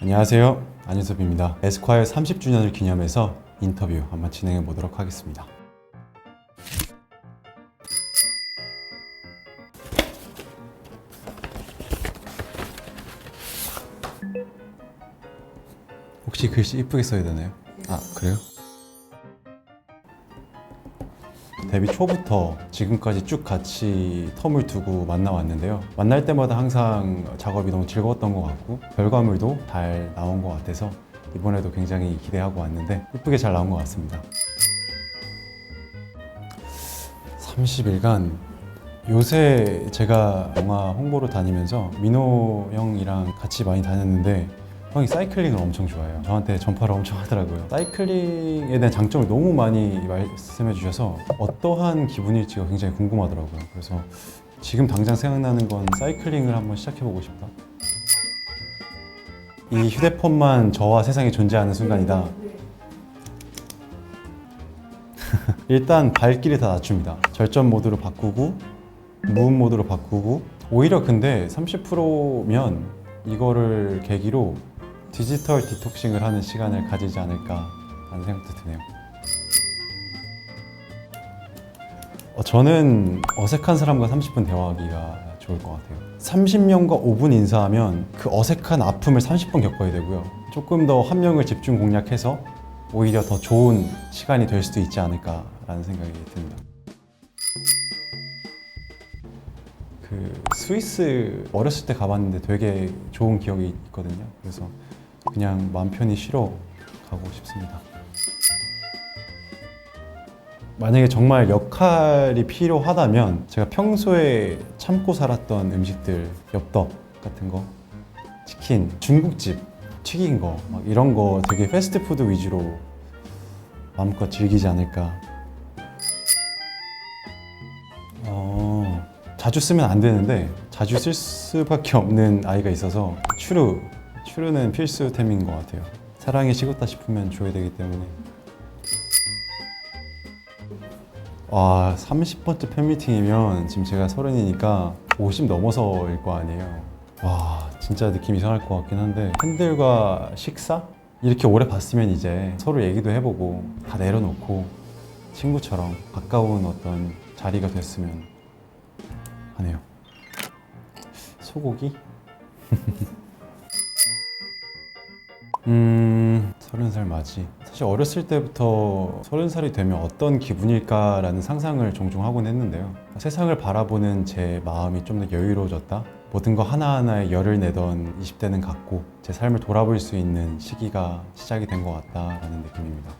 안녕하세요, 안윤섭입니다. 에스콰이어 30주년을 기념해서 인터뷰 한번 진행해 보도록 하겠습니다. 혹시 글씨 이쁘게 써야 되나요? 아, 그래요? 데뷔 초부터 지금까지 쭉 같이 텀을 두고 만나왔는데요. 만날 때마다 항상 작업이 너무 즐거웠던 것 같고 결과물도 잘 나온 것 같아서 이번에도 굉장히 기대하고 왔는데 이쁘게 잘 나온 것 같습니다. 30일간 요새 제가 영화 홍보를 다니면서 민호 형이랑 같이 많이 다녔는데 형이 사이클링을 엄청 좋아해요. 저한테 전파를 엄청 하더라고요. 사이클링에 대한 장점을 너무 많이 말씀해 주셔서 어떠한 기분일지가 굉장히 궁금하더라고요. 그래서 지금 당장 생각나는 건 사이클링을 한번 시작해 보고 싶다. 이 휴대폰만 저와 세상에 존재하는 순간이다. 일단 발길이 다 낮춥니다. 절전 모드로 바꾸고 무음 모드로 바꾸고 오히려 근데 30%면 이거를 계기로 디지털 디톡싱을 하는 시간을 가지지 않을까 하는 생각도 드네요. 저는 어색한 사람과 30분 대화하기가 좋을 것 같아요. 30명과 5분 인사하면 그 어색한 아픔을 30분 겪어야 되고요. 조금 더 한 명을 집중 공략해서 오히려 더 좋은 시간이 될 수도 있지 않을까라는 생각이 듭니다. 스위스 어렸을 때 가봤는데 되게 좋은 기억이 있거든요. 그래서 그냥 마음 편히 쉬러 가고 싶습니다. 만약에 정말 역할이 필요하다면 제가 평소에 참고 살았던 음식들, 엽떡 같은 거, 치킨, 중국집, 튀긴 거 막 이런 거 되게 패스트푸드 위주로 마음껏 즐기지 않을까. 자주 쓰면 안 되는데 자주 쓸 수밖에 없는 아이가 있어서 추루는 필수템인 것 같아요. 사랑이 식었다 싶으면 줘야 되기 때문에. 와, 30번째 팬미팅이면 지금 제가 30이니까 50 넘어서일 거 아니에요. 와, 진짜 느낌 이상할 것 같긴 한데 팬들과 식사? 이렇게 오래 봤으면 이제 서로 얘기도 해보고 다 내려놓고 친구처럼 가까운 어떤 자리가 됐으면 하네요. 소고기? 30살 맞이. 사실 어렸을 때부터 30살이 되면 어떤 기분일까라는 상상을 종종 하곤 했는데요. 세상을 바라보는 제 마음이 좀 더 여유로워졌다. 모든 거 하나하나에 열을 내던 20대는 갔고 제 삶을 돌아볼 수 있는 시기가 시작이 된 것 같다라는 느낌입니다.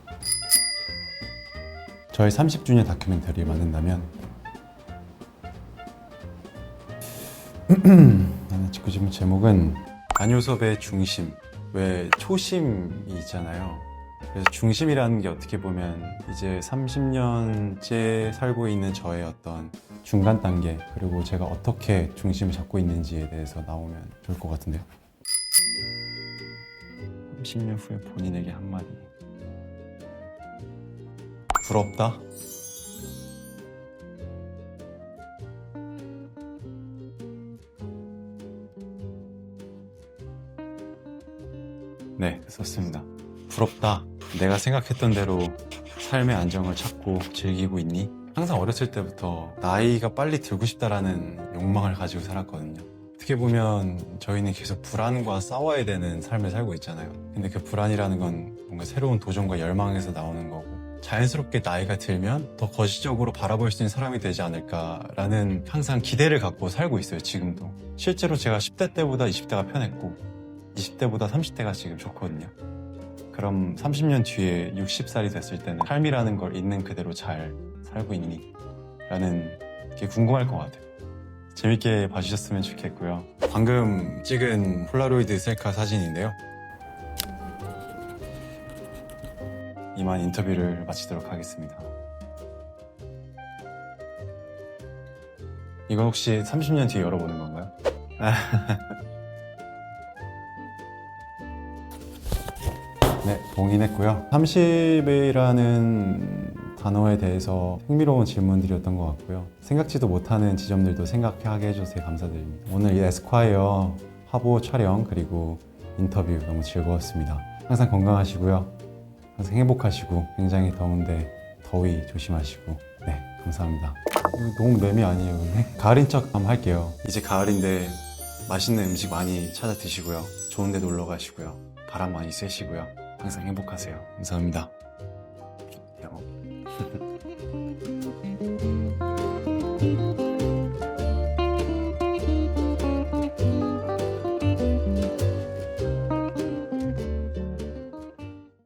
저의 30주년 다큐멘터리를 만든다면 나는 그 질문 제목은 안효섭의 중심. 왜 초심이 있잖아요. 그래서 중심이라는 게 어떻게 보면 이제 30년째 살고 있는 저의 어떤 중간 단계, 그리고 제가 어떻게 중심을 잡고 있는지에 대해서 나오면 좋을 것 같은데요. 30년 후에 본인에게 한마디. 부럽다? 네, 썼습니다. 부럽다. 내가 생각했던 대로 삶의 안정을 찾고 즐기고 있니? 항상 어렸을 때부터 나이가 빨리 들고 싶다라는 욕망을 가지고 살았거든요. 어떻게 보면 저희는 계속 불안과 싸워야 되는 삶을 살고 있잖아요. 근데 그 불안이라는 건 뭔가 새로운 도전과 열망에서 나오는 거고 자연스럽게 나이가 들면 더 거시적으로 바라볼 수 있는 사람이 되지 않을까라는 항상 기대를 갖고 살고 있어요, 지금도. 실제로 제가 10대 때보다 20대가 편했고 20대보다 30대가 지금 좋거든요. 그럼 30년 뒤에 60살이 됐을 때는 삶이라는 걸 있는 그대로 잘 살고 있니? 라는 게 궁금할 것 같아요. 재밌게 봐주셨으면 좋겠고요. 방금 찍은 폴라로이드 셀카 사진인데요. 이만 인터뷰를 마치도록 하겠습니다. 이건 혹시 30년 뒤에 열어보는 건가요? 네, 동의했고요. 30이라는 단어에 대해서 흥미로운 질문들이었던 것 같고요. 생각지도 못하는 지점들도 생각하게 해줘서 감사드립니다. 오늘 이 에스콰이어 화보 촬영 그리고 인터뷰 너무 즐거웠습니다. 항상 건강하시고요. 항상 행복하시고 굉장히 더운데 더위 조심하시고 네 감사합니다. 너무 매미 아니에요 근데? 가을인 척 한번 할게요. 이제 가을인데 맛있는 음식 많이 찾아 드시고요. 좋은 데 놀러 가시고요. 바람 많이 쐬시고요. 항상 행복하세요. 감사합니다.